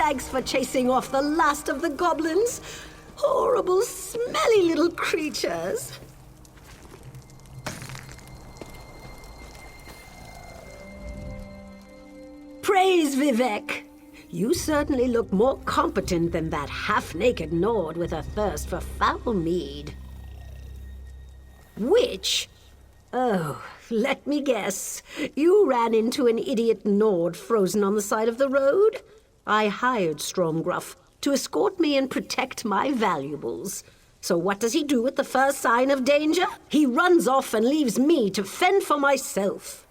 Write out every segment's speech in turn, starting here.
Thanks for chasing off the last of the goblins. Horrible, smelly little creatures. Praise Vivek. You certainly look more competent than that half-naked Nord with a thirst for foul mead. Which? Oh, let me guess. You ran into an idiot Nord frozen on the side of the road? I hired Stromgruff to escort me and protect my valuables. So what does he do at the first sign of danger? He runs off and leaves me to fend for myself.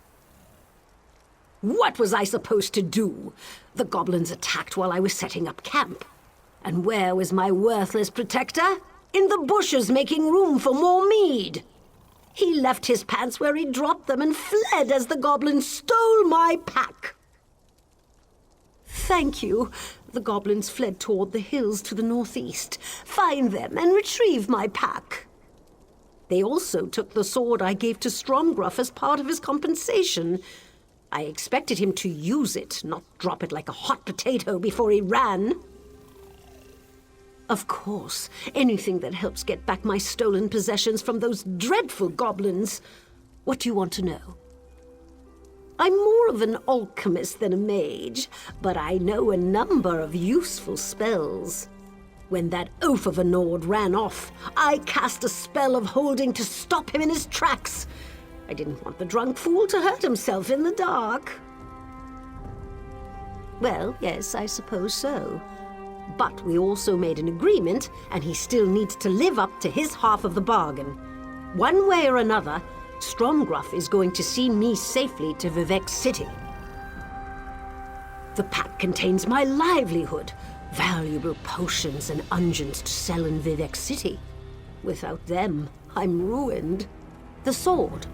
What was I supposed to do? The goblins attacked while I was setting up camp. And where was my worthless protector? In the bushes making room for more mead. He left his pants where he dropped them and fled as the goblins stole my pack. Thank you. The goblins fled toward the hills to the northeast. Find them and retrieve my pack. They also took the sword I gave to Stromgruff as part of his compensation. I expected him to use it, not drop it like a hot potato before he ran. Of course, anything that helps get back my stolen possessions from those dreadful goblins. What do you want to know? I'm more of an alchemist than a mage, but I know a number of useful spells. When that oaf of a Nord ran off, I cast a spell of holding to stop him in his tracks. I didn't want the drunk fool to hurt himself in the dark. Well, yes, I suppose so. But we also made an agreement, and he still needs to live up to his half of the bargain. One way or another, Stromgruff is going to see me safely to Vivek City. The pack contains my livelihood, valuable potions and unguents to sell in Vivek City. Without them, I'm ruined. The sword.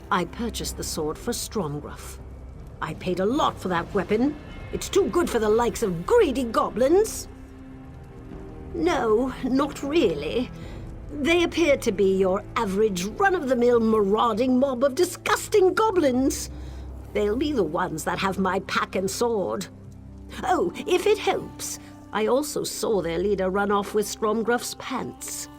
I purchased the sword for Stromgruff. I paid a lot for that weapon. It's too good for the likes of greedy goblins. No, not really. They appear to be your average run-of-the-mill marauding mob of disgusting goblins. They'll be the ones that have my pack and sword. Oh, if it helps, I also saw their leader run off with Stromgruff's pants.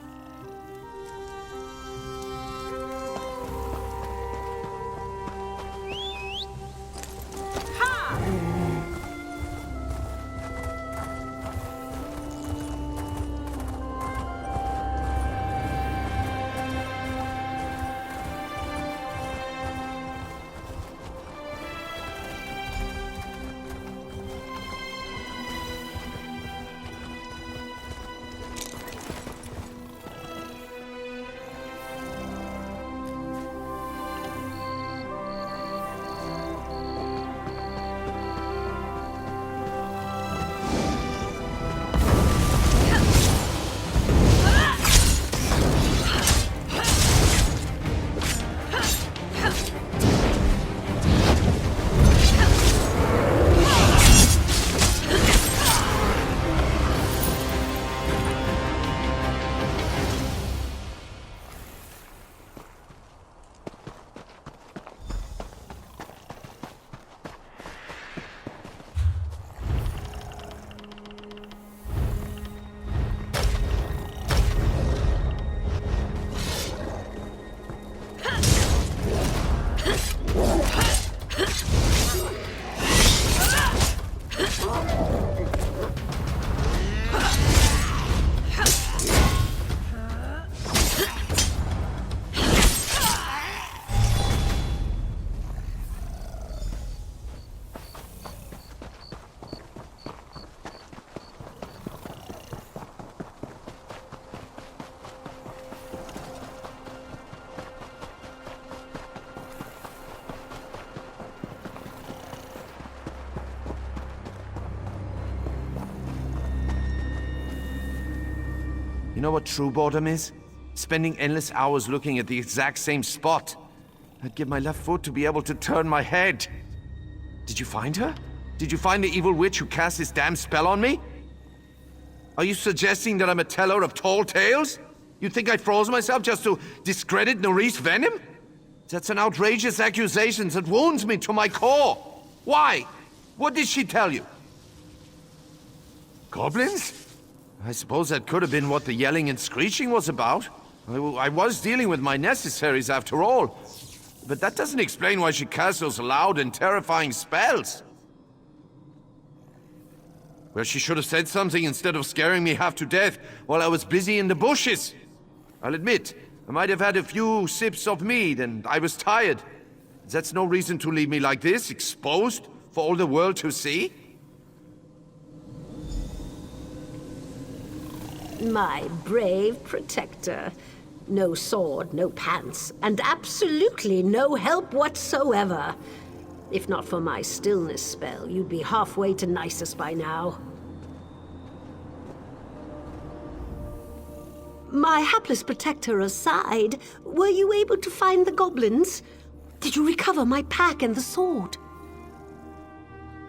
You know what true boredom is? Spending endless hours looking at the exact same spot. I'd give my left foot to be able to turn my head. Did you find her? Did you find the evil witch who cast this damn spell on me? Are you suggesting that I'm a teller of tall tales? You think I froze myself just to discredit Norris Venom? That's an outrageous accusation that wounds me to my core. Why? What did she tell you? Goblins? I suppose that could have been what the yelling and screeching was about. I was dealing with my necessaries after all. But that doesn't explain why she casts those loud and terrifying spells. Well, she should have said something instead of scaring me half to death while I was busy in the bushes. I'll admit, I might have had a few sips of mead and I was tired. That's no reason to leave me like this, exposed for all the world to see. My brave protector. No sword, no pants, and absolutely no help whatsoever. If not for my stillness spell, you'd be halfway to Nisus by now. My hapless protector aside, were you able to find the goblins? Did you recover my pack and the sword?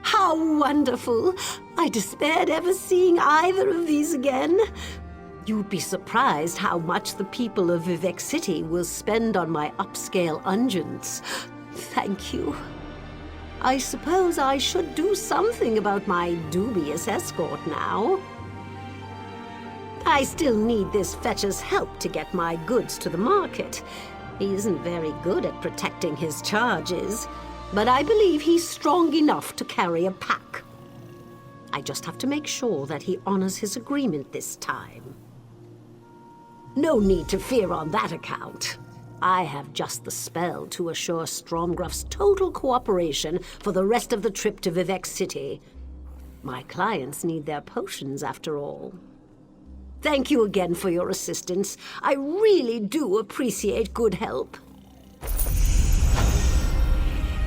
How wonderful! I despaired ever seeing either of these again. You'd be surprised how much the people of Vivec City will spend on my upscale unguents. Thank you. I suppose I should do something about my dubious escort now. I still need this fetcher's help to get my goods to the market. He isn't very good at protecting his charges, but I believe he's strong enough to carry a pack. I just have to make sure that he honors his agreement this time. No need to fear on that account. I have just the spell to assure Stromgruff's total cooperation for the rest of the trip to Vivec City. My clients need their potions, after all. Thank you again for your assistance. I really do appreciate good help.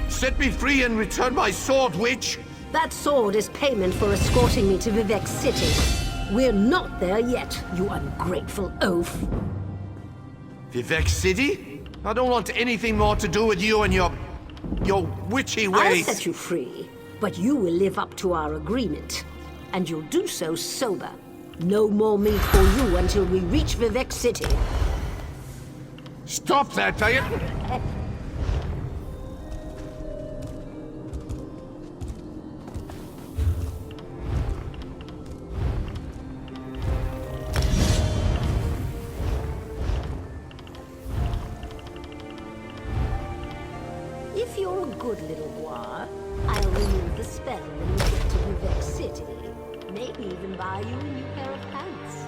Set me free and return my sword, witch! That sword is payment for escorting me to Vivec City. We're not there yet, you ungrateful oaf. Vivec City? I don't want anything more to do with you and your witchy ways. I'll set you free, but you will live up to our agreement. And you'll do so sober. No more meat for you until we reach Vivec City. Stop that, If you're a good little boy, I'll remove the spell when you get to Vivec City. Maybe even buy you a new pair of pants.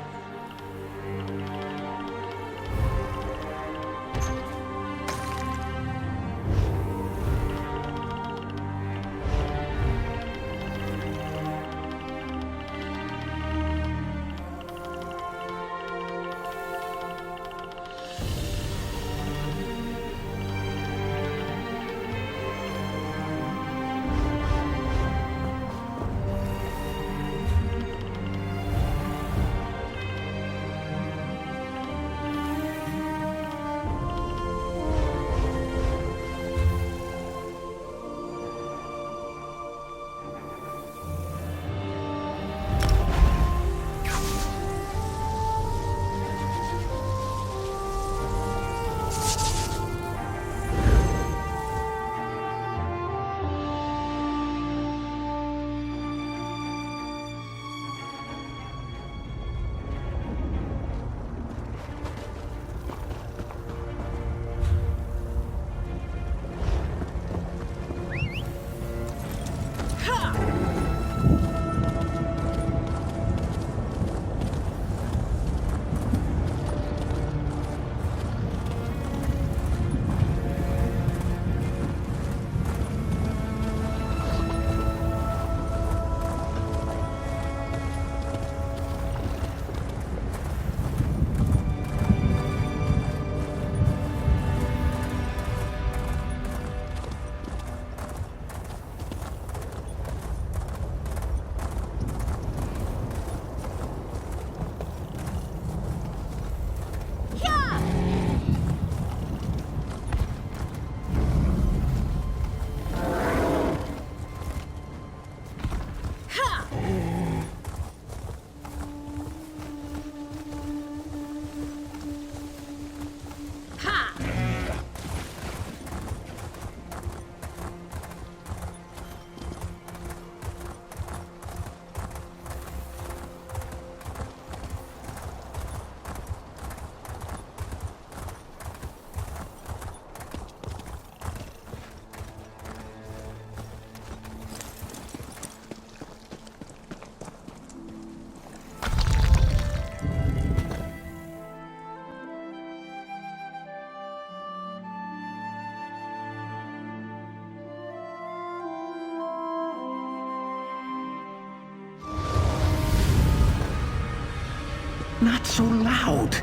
Not so loud.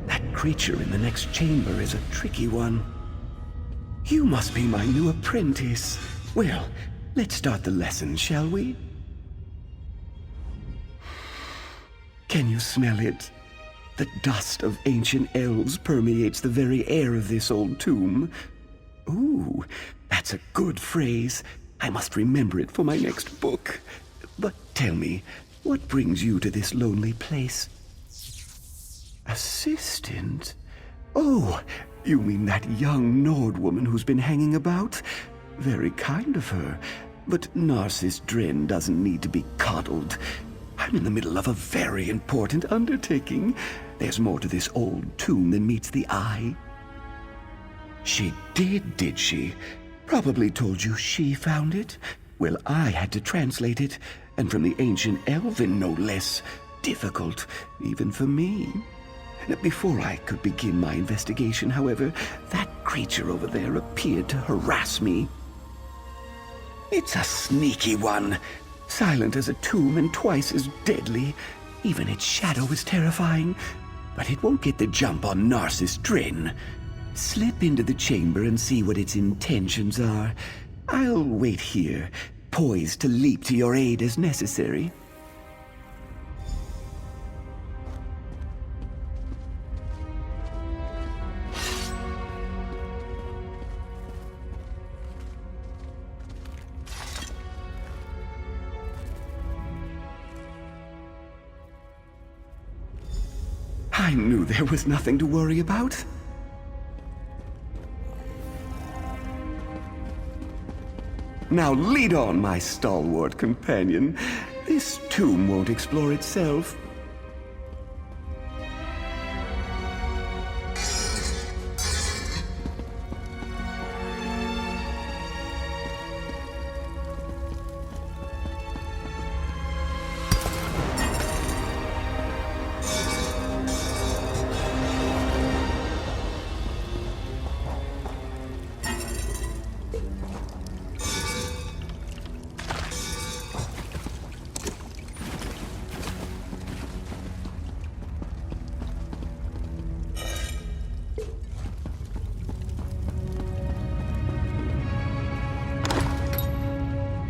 That creature in the next chamber is a tricky one. You must be my new apprentice. Well, let's start the lesson, shall we? Can you smell it? The dust of ancient elves permeates the very air of this old tomb. Ooh, that's a good phrase. I must remember it for my next book. But tell me, what brings you to this lonely place? Assistant? Oh, you mean that young Nord woman who's been hanging about? Very kind of her. But Narcissus Dren doesn't need to be coddled. I'm in the middle of a very important undertaking. There's more to this old tomb than meets the eye. She did she? Probably told you she found it? Well, I had to translate it, and from the ancient Elven, no less. Difficult, even for me. Before I could begin my investigation, however, that creature over there appeared to harass me. It's a sneaky one. Silent as a tomb and twice as deadly. Even its shadow is terrifying. But it won't get the jump on Narcissus Dren. Slip into the chamber and see what its intentions are. I'll wait here, poised to leap to your aid as necessary. I knew there was nothing to worry about. Now lead on, my stalwart companion. This tomb won't explore itself.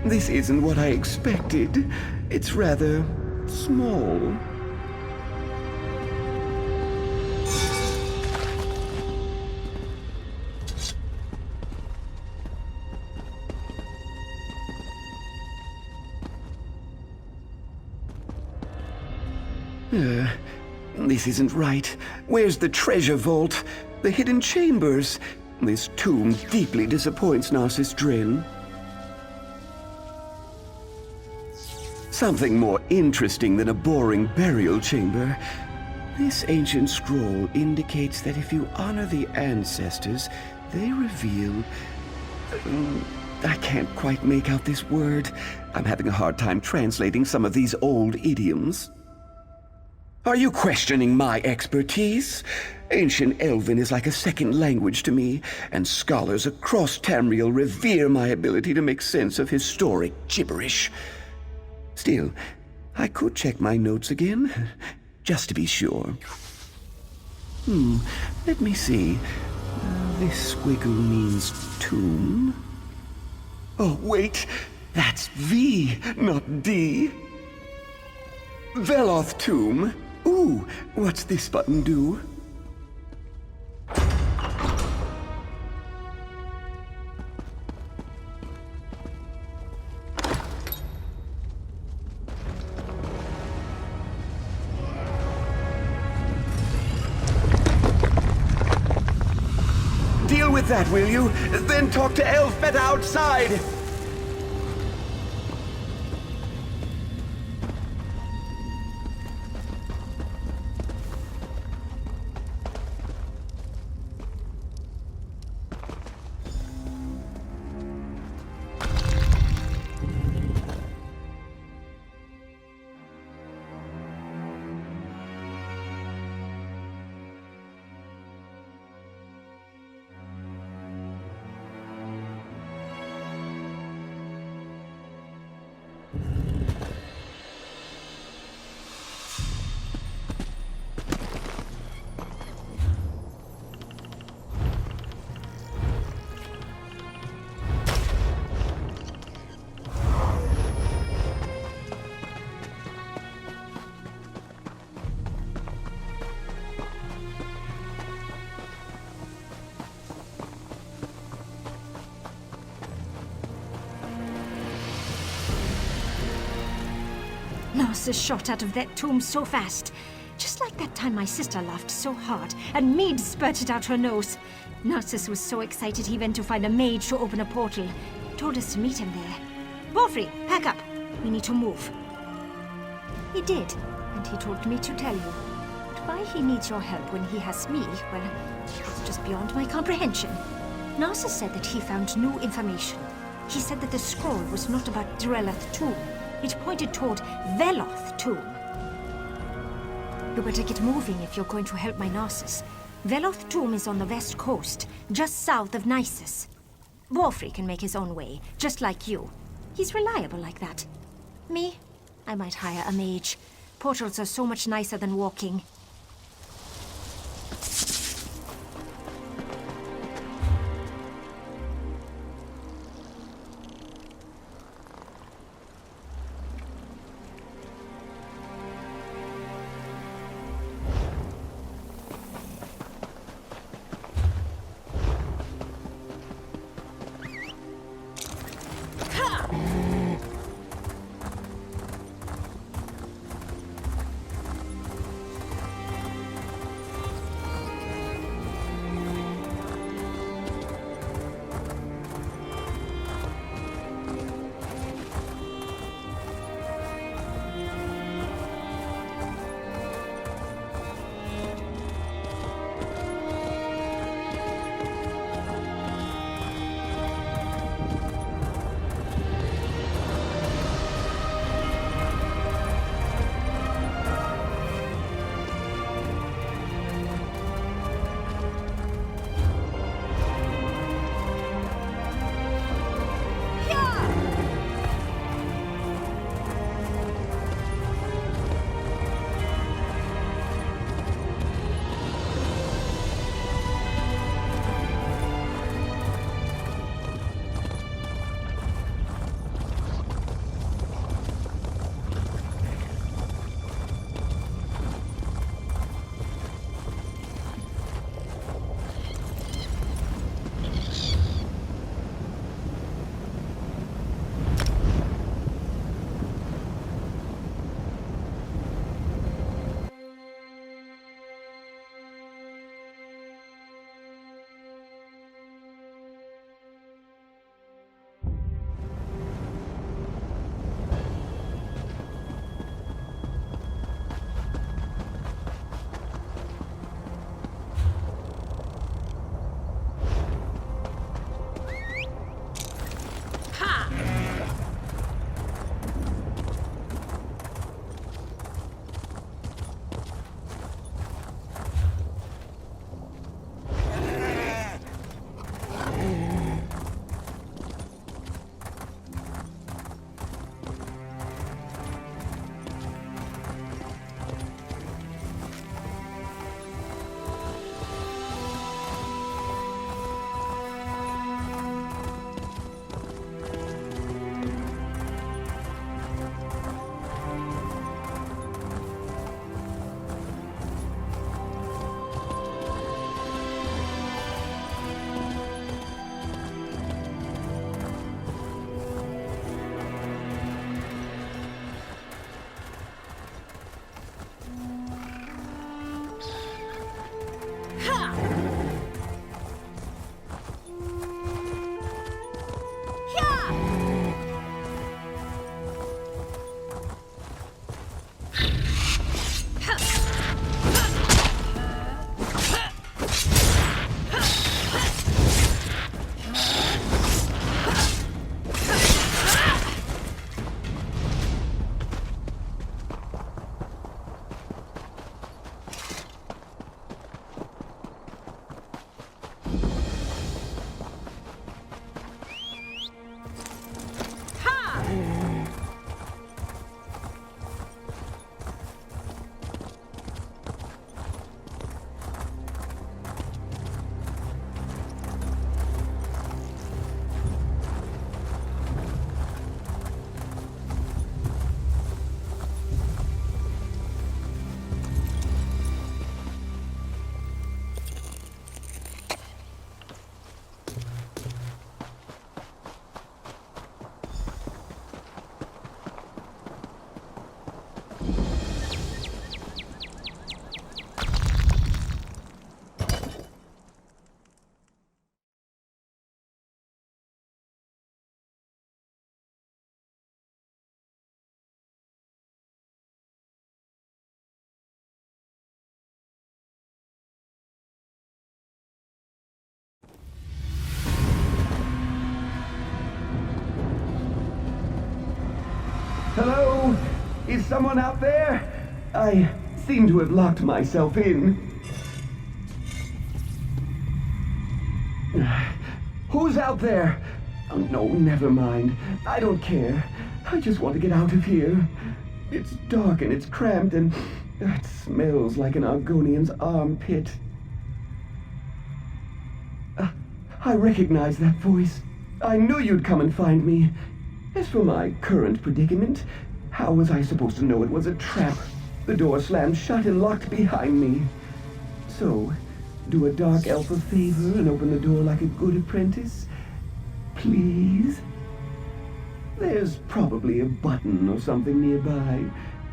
This isn't what I expected. It's rather small. This isn't right. Where's the treasure vault? The hidden chambers? This tomb deeply disappoints Narcissus Dren. Something more interesting than a boring burial chamber. This ancient scroll indicates that if you honor the ancestors, they reveal... I can't quite make out this word. I'm having a hard time translating some of these old idioms. Are you questioning my expertise? Ancient Elven is like a second language to me, and scholars across Tamriel revere my ability to make sense of historic gibberish. Still, I could check my notes again, just to be sure. Let me see. This squiggle means tomb. Oh, wait! That's V, not D. Veloth tomb. Ooh, what's this button do? Deal with that, will you? Then talk to Elfbet outside! Narcissus shot out of that tomb so fast. Just like that time my sister laughed so hard and mead spurted out her nose. Narcissus was so excited he went to find a mage to open a portal. Told us to meet him there. Borfrey, pack up. We need to move. He did, and he told me to tell you. But why he needs your help when he has me, well, it's just beyond my comprehension. Narcissus said that he found new information. He said that the scroll was not about Drelleth tomb. It pointed toward Veloth tomb. You better get moving if you're going to help my Narcissus. Veloth tomb is on the west coast, just south of Nisus. Borfrey can make his own way, just like you. He's reliable like that. Me? I might hire a mage. Portals are so much nicer than walking. Hello? Is someone out there? I seem to have locked myself in. Who's out there? Oh, no, never mind. I don't care. I just want to get out of here. It's dark and it's cramped and it smells like an Argonian's armpit. I recognize that voice. I knew you'd come and find me. As for my current predicament, how was I supposed to know it was a trap? The door slammed shut and locked behind me. So, do a dark elf a favor and open the door like a good apprentice? Please? There's probably a button or something nearby.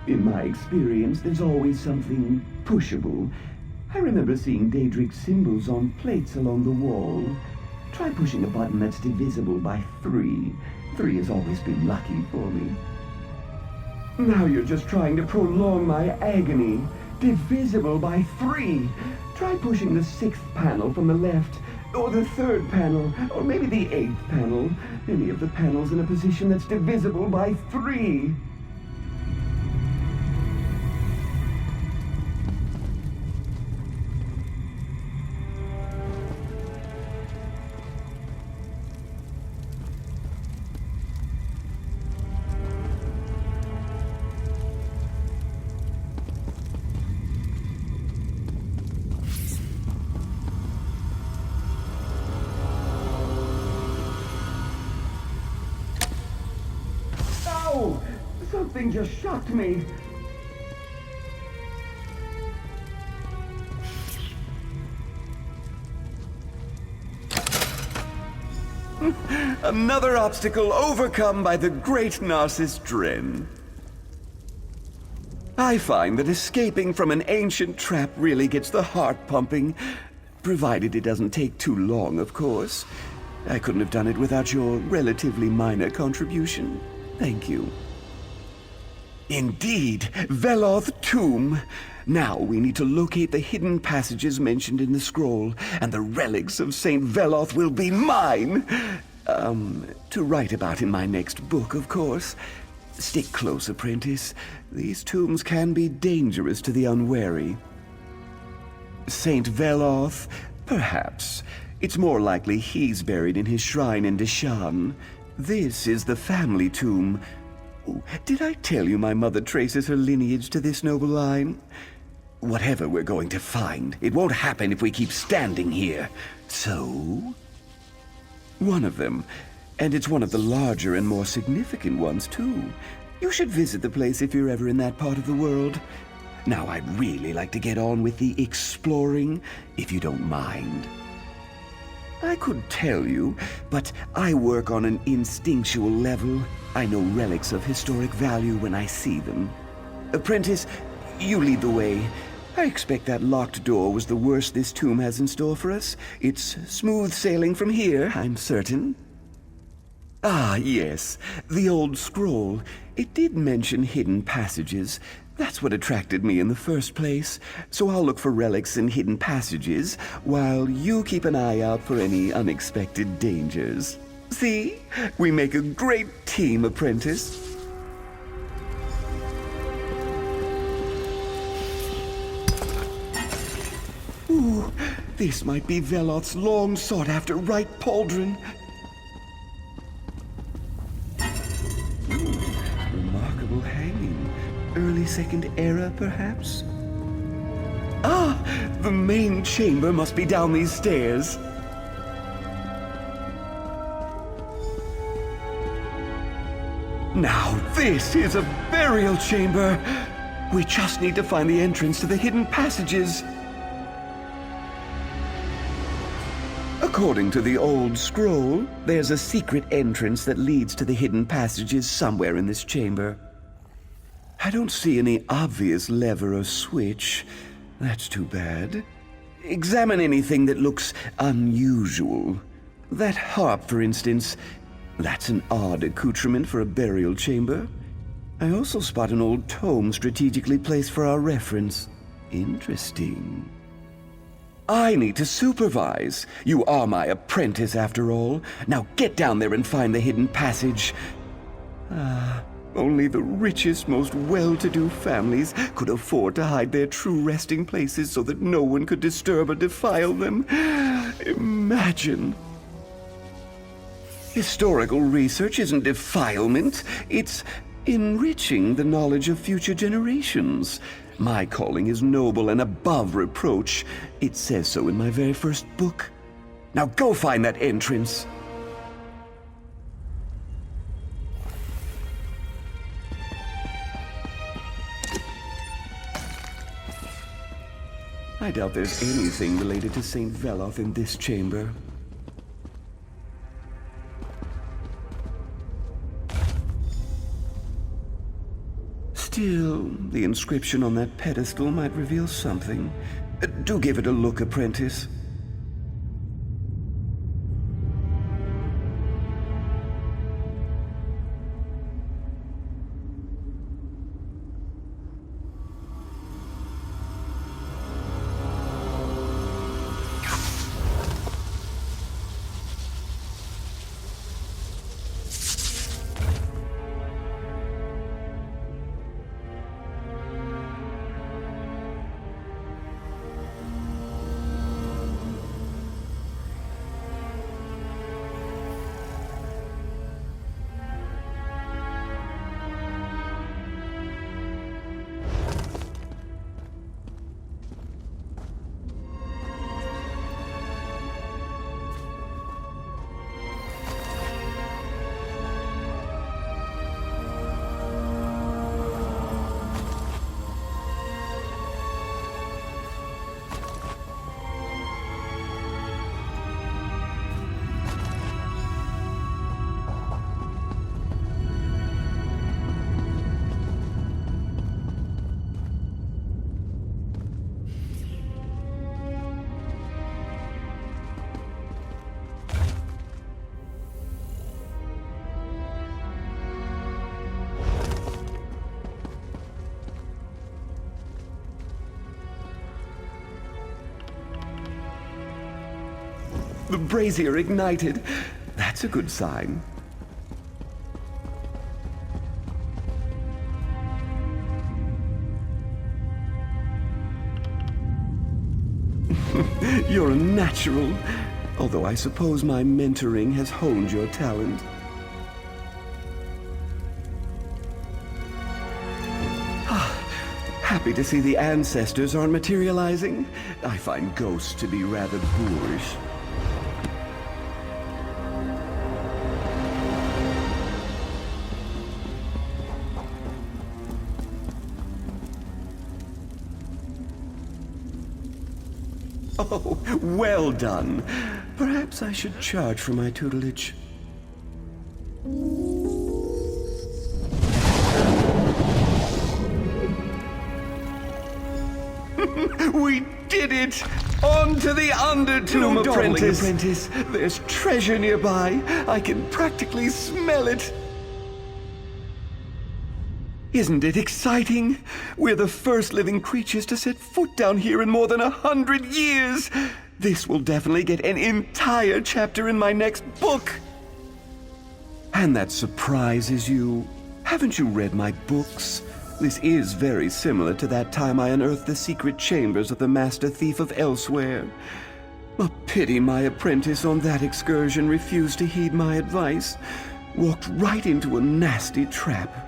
In my experience, there's always something pushable. I remember seeing Daedric symbols on plates along the wall. Try pushing a button that's divisible by 3. 3 has always been lucky for me. Now you're just trying to prolong my agony. Divisible by 3. Try pushing the 6th panel from the left, or the 3rd panel, or maybe the 8th panel. Any of the panels in a position that's divisible by 3. Oh! Something just shocked me. Another obstacle overcome by the great Narcissus Dren. I find that escaping from an ancient trap really gets the heart pumping, provided it doesn't take too long, of course. I couldn't have done it without your relatively minor contribution. Thank you. Indeed, Veloth Tomb. Now we need to locate the hidden passages mentioned in the scroll, and the relics of Saint Veloth will be mine! To write about in my next book, of course. Stick close, apprentice. These tombs can be dangerous to the unwary. Saint Veloth? Perhaps. It's more likely he's buried in his shrine in Deshan. This is the family tomb. Oh, did I tell you my mother traces her lineage to this noble line? Whatever we're going to find, it won't happen if we keep standing here. So? One of them. And it's one of the larger and more significant ones, too. You should visit the place if you're ever in that part of the world. Now, I'd really like to get on with the exploring, if you don't mind. I could tell you, but I work on an instinctual level. I know relics of historic value when I see them. Apprentice, you lead the way. I expect that locked door was the worst this tomb has in store for us. It's smooth sailing from here, I'm certain. Ah, yes, the old scroll. It did mention hidden passages. That's what attracted me in the first place. So I'll look for relics and hidden passages, while you keep an eye out for any unexpected dangers. See? We make a great team, apprentice. Ooh, this might be Veloth's long sought-after right pauldron. Remarkable hanging. Early Second Era, perhaps? Ah! The main chamber must be down these stairs. Now this is a burial chamber! We just need to find the entrance to the hidden passages. According to the old scroll, there's a secret entrance that leads to the hidden passages somewhere in this chamber. I don't see any obvious lever or switch. That's too bad. Examine anything that looks unusual. That harp, for instance. That's an odd accoutrement for a burial chamber. I also spot an old tome strategically placed for our reference. Interesting. I need to supervise. You are my apprentice, after all. Now get down there and find the hidden passage. Only the richest, most well-to-do families could afford to hide their true resting places so that no one could disturb or defile them. Imagine. Historical research isn't defilement. It's enriching the knowledge of future generations. My calling is noble and above reproach. It says so in my very first book. Now go find that entrance. I doubt there's anything related to St. Veloth in this chamber. Still, the inscription on that pedestal might reveal something. Do give it a look, apprentice. The brazier ignited. That's a good sign. You're a natural. Although I suppose my mentoring has honed your talent. Happy to see the ancestors aren't materializing. I find ghosts to be rather boorish. Oh, well done. Perhaps I should charge for my tutelage. We did it! On to the Undertomb, apprentice! There's treasure nearby. I can practically smell it. Isn't it exciting? We're the first living creatures to set foot down here in more than 100 years. This will definitely get an entire chapter in my next book. And that surprises you. Haven't you read my books? This is very similar to that time I unearthed the secret chambers of the Master Thief of Elsewhere. A pity my apprentice on that excursion refused to heed my advice. Walked right into a nasty trap.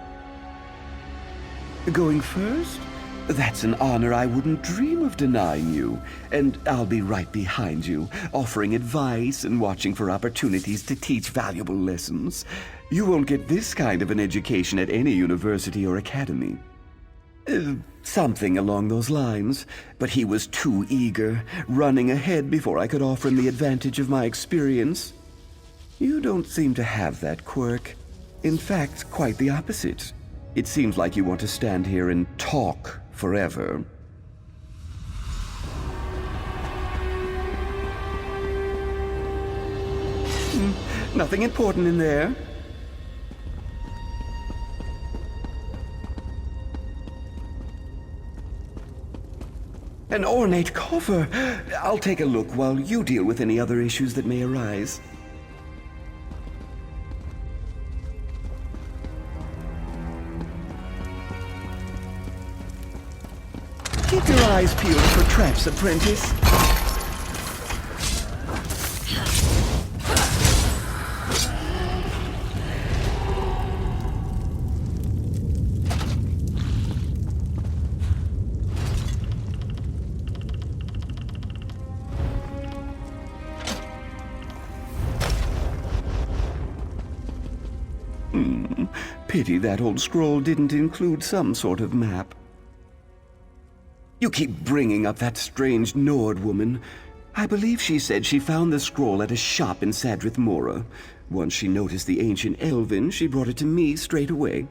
Going first? That's an honor I wouldn't dream of denying you. And I'll be right behind you, offering advice and watching for opportunities to teach valuable lessons. You won't get this kind of an education at any university or academy. Something along those lines. But he was too eager, running ahead before I could offer him the advantage of my experience. You don't seem to have that quirk. In fact, quite the opposite. It seems like you want to stand here and talk forever. Nothing important in there. An ornate coffer. I'll take a look while you deal with any other issues that may arise. Keep your eyes peeled for traps, apprentice. Pity that old scroll didn't include some sort of map. You keep bringing up that strange Nord woman. I believe she said she found the scroll at a shop in Sadrith Mora. Once she noticed the ancient Elven, she brought it to me straight away.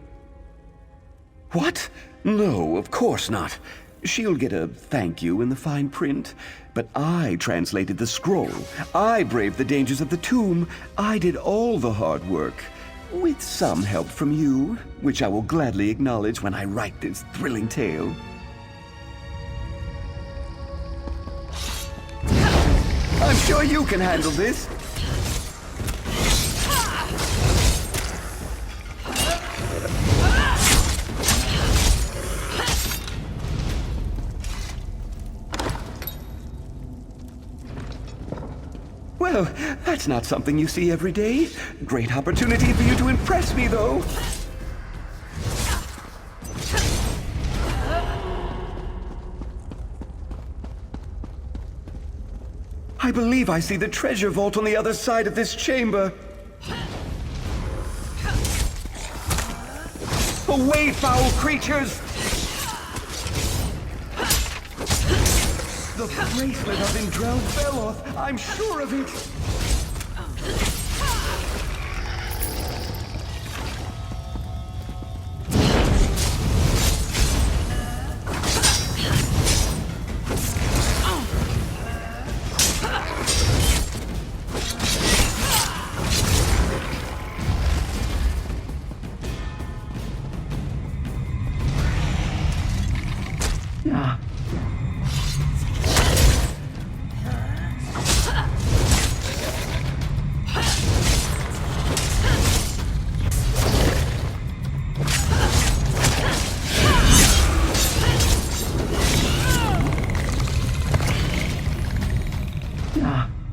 What? No, of course not. She'll get a thank you in the fine print. But I translated the scroll. I braved the dangers of the tomb. I did all the hard work. With some help from you, which I will gladly acknowledge when I write this thrilling tale. I'm sure you can handle this. Well, that's not something you see every day. Great opportunity for you to impress me, though. I believe I see the treasure vault on the other side of this chamber. Away, foul creatures! The bracelet of Indrel Beloth, I'm sure of it!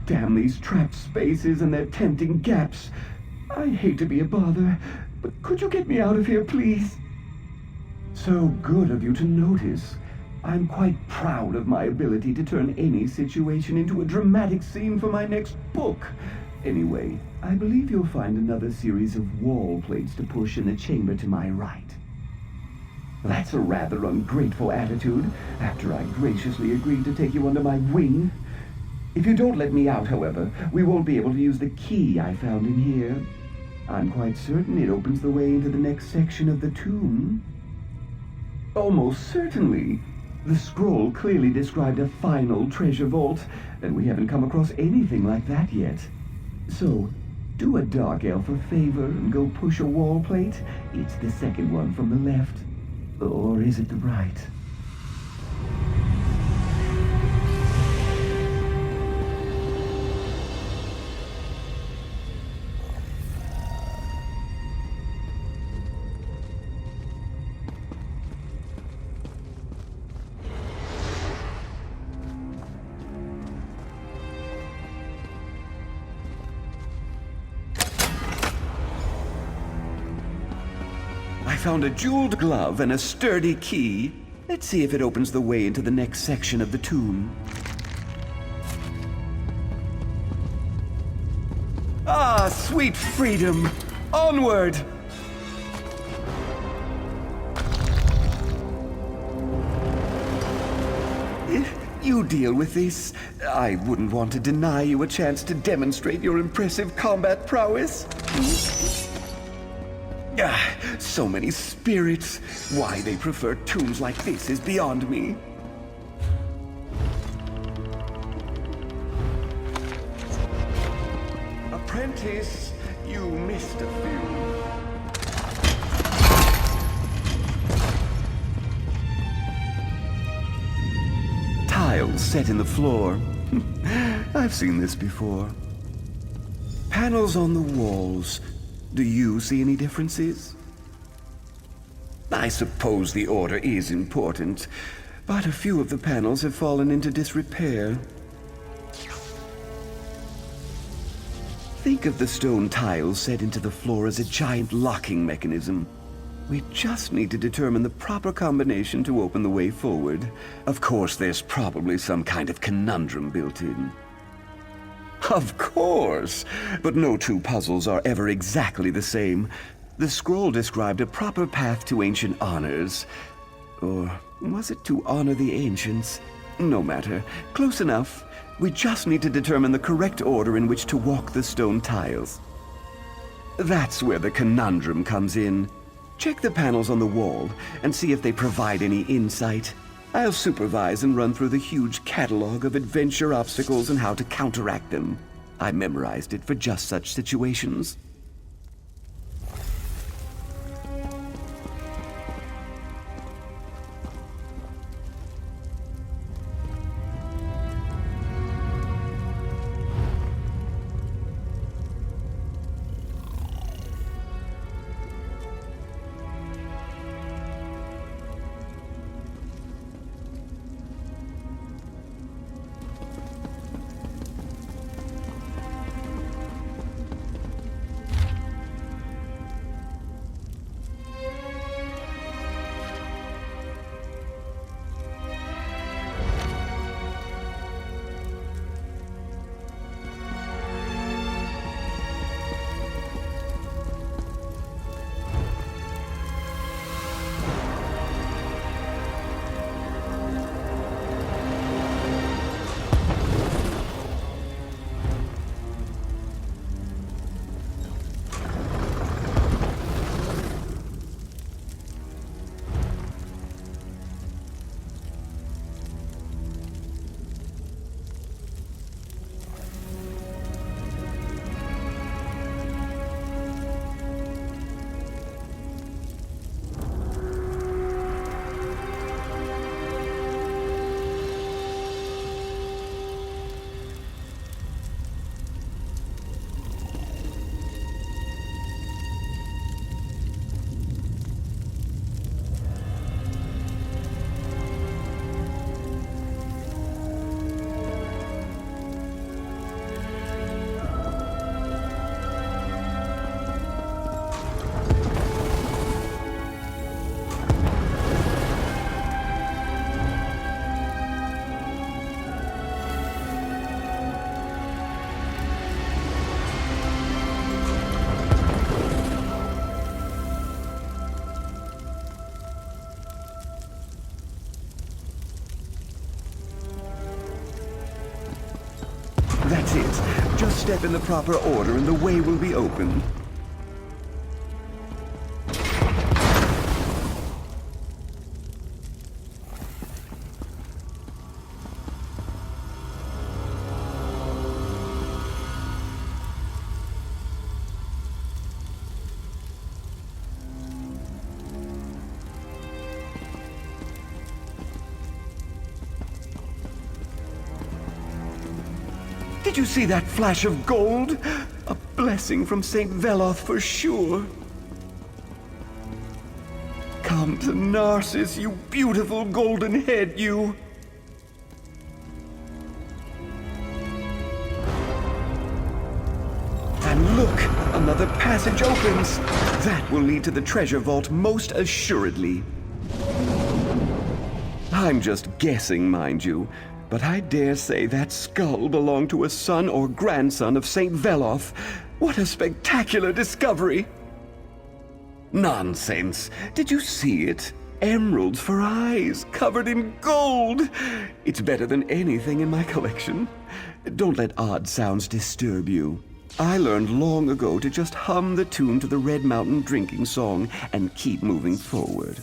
Damn these trapped spaces and their tempting gaps. I hate to be a bother, but could you get me out of here, please? So good of you to notice. I'm quite proud of my ability to turn any situation into a dramatic scene for my next book. Anyway, I believe you'll find another series of wall plates to push in the chamber to my right. That's a rather ungrateful attitude, after I graciously agreed to take you under my wing. If you don't let me out, however, we won't be able to use the key I found in here. I'm quite certain it opens the way into the next section of the tomb. Almost certainly. The scroll clearly described a final treasure vault, and we haven't come across anything like that yet. So, do a dark elf a favor and go push a wall plate. It's the second one from the left. Or is it the right? I found a jeweled glove and a sturdy key. Let's see if it opens the way into the next section of the tomb. Ah, sweet freedom! Onward! You deal with this. I wouldn't want to deny you a chance to demonstrate your impressive combat prowess. So many spirits. Why they prefer tombs like this is beyond me. Apprentice, you missed a few. Tiles set in the floor. I've seen this before. Panels on the walls. Do you see any differences? I suppose the order is important. but a few of the panels have fallen into disrepair. Think of the stone tiles set into the floor as a giant locking mechanism. We just need to determine the proper combination to open the way forward. Of course, there's probably some kind of conundrum built in. Of course! But no two puzzles are ever exactly the same. The scroll described a proper path to ancient honors. Or was it to honor the ancients? No matter. Close enough. We just need to determine the correct order in which to walk the stone tiles. That's where the conundrum comes in. Check the panels on the wall and see if they provide any insight. I'll supervise and run through the huge catalog of adventure obstacles and how to counteract them. I memorized it for just such situations. That's it. Just step in the proper order and the way will be open. Did you see that flash of gold? A blessing from St. Veloth for sure. Come to Narcissus, you beautiful golden head, you. And look, another passage opens. That will lead to the treasure vault most assuredly. I'm just guessing, mind you. But I dare say that skull belonged to a son or grandson of St. Veloth. What a spectacular discovery! Nonsense! Did you see it? Emeralds for eyes, covered in gold! It's better than anything in my collection. Don't let odd sounds disturb you. I learned long ago to just hum the tune to the Red Mountain drinking song and keep moving forward.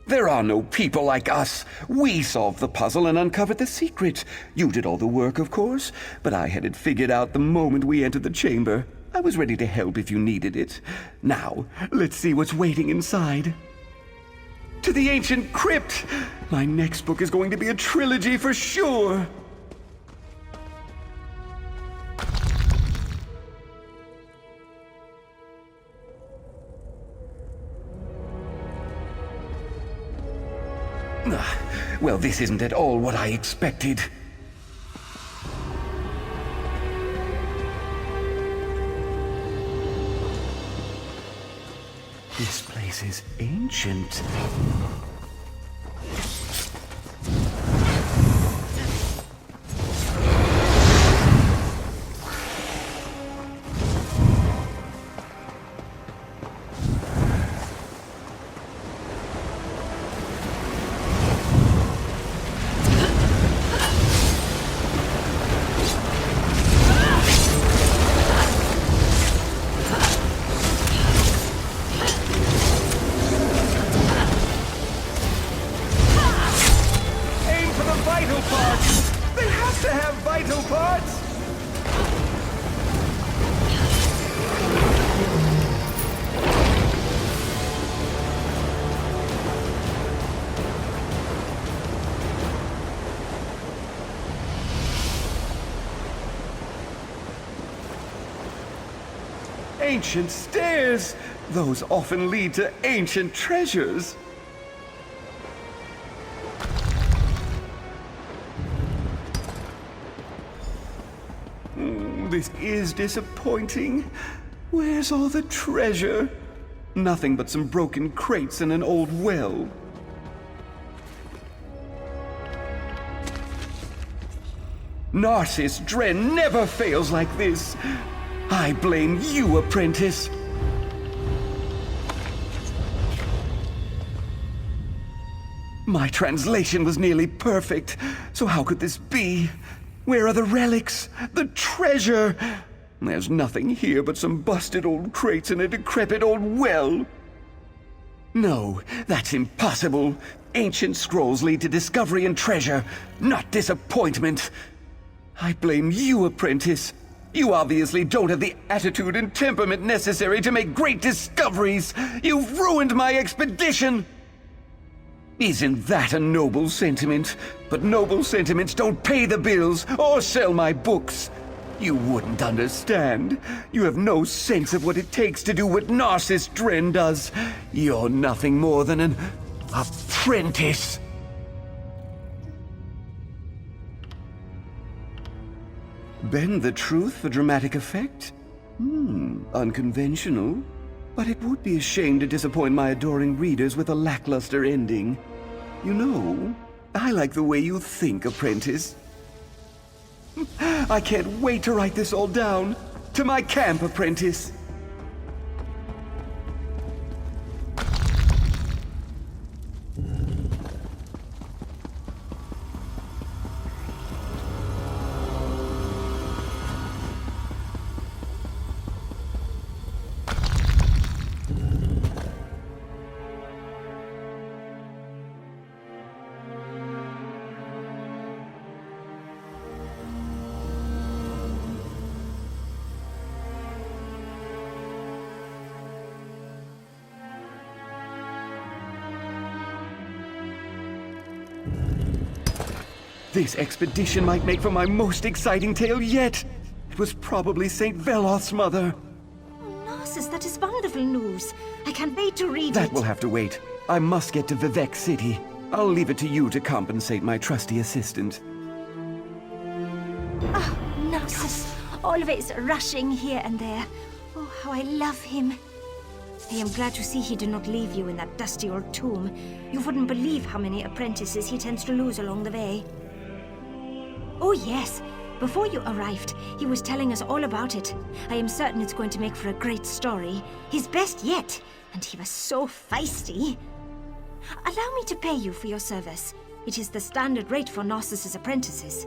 There are no people like us. We solved the puzzle and uncovered the secret. You did all the work, of course, but I had it figured out the moment we entered the chamber. I was ready to help if you needed it. Now, let's see what's waiting inside. To the ancient crypt! My next book is going to be a trilogy for sure! Well, this isn't at all what I expected. This place is ancient. Vital parts! They have to have vital parts! Ancient stairs! Those often lead to ancient treasures. This is disappointing. Where's all the treasure? Nothing but some broken crates and an old well. Narcissus Dren never fails like this. I blame you, apprentice. My translation was nearly perfect, so how could this be? Where are the relics? The treasure? There's nothing here but some busted old crates and a decrepit old well. No, that's impossible. Ancient scrolls lead to discovery and treasure, not disappointment. I blame you, apprentice. You obviously don't have the attitude and temperament necessary to make great discoveries. You've ruined my expedition. Isn't that a noble sentiment? But noble sentiments don't pay the bills or sell my books. You wouldn't understand. You have no sense of what it takes to do what Narcissus Dren does. You're nothing more than an apprentice. Bend the truth for dramatic effect? Unconventional. But it would be a shame to disappoint my adoring readers with a lackluster ending. You know, I like the way you think, apprentice. I can't wait to write this all down. To my camp, apprentice. This expedition might make for my most exciting tale yet. It was probably St. Veloth's mother. Oh, Narcissus, that is wonderful news. I can't wait to read it. That will have to wait. I must get to Vivek City. I'll leave it to you to compensate my trusty assistant. Oh, Narcissus, always rushing here and there. Oh, how I love him. I am glad to see he did not leave you in that dusty old tomb. You wouldn't believe how many apprentices he tends to lose along the way. Oh, yes. Before you arrived, he was telling us all about it. I am certain it's going to make for a great story. His best yet. And he was so feisty. Allow me to pay you for your service. It is the standard rate for Narcissus apprentices.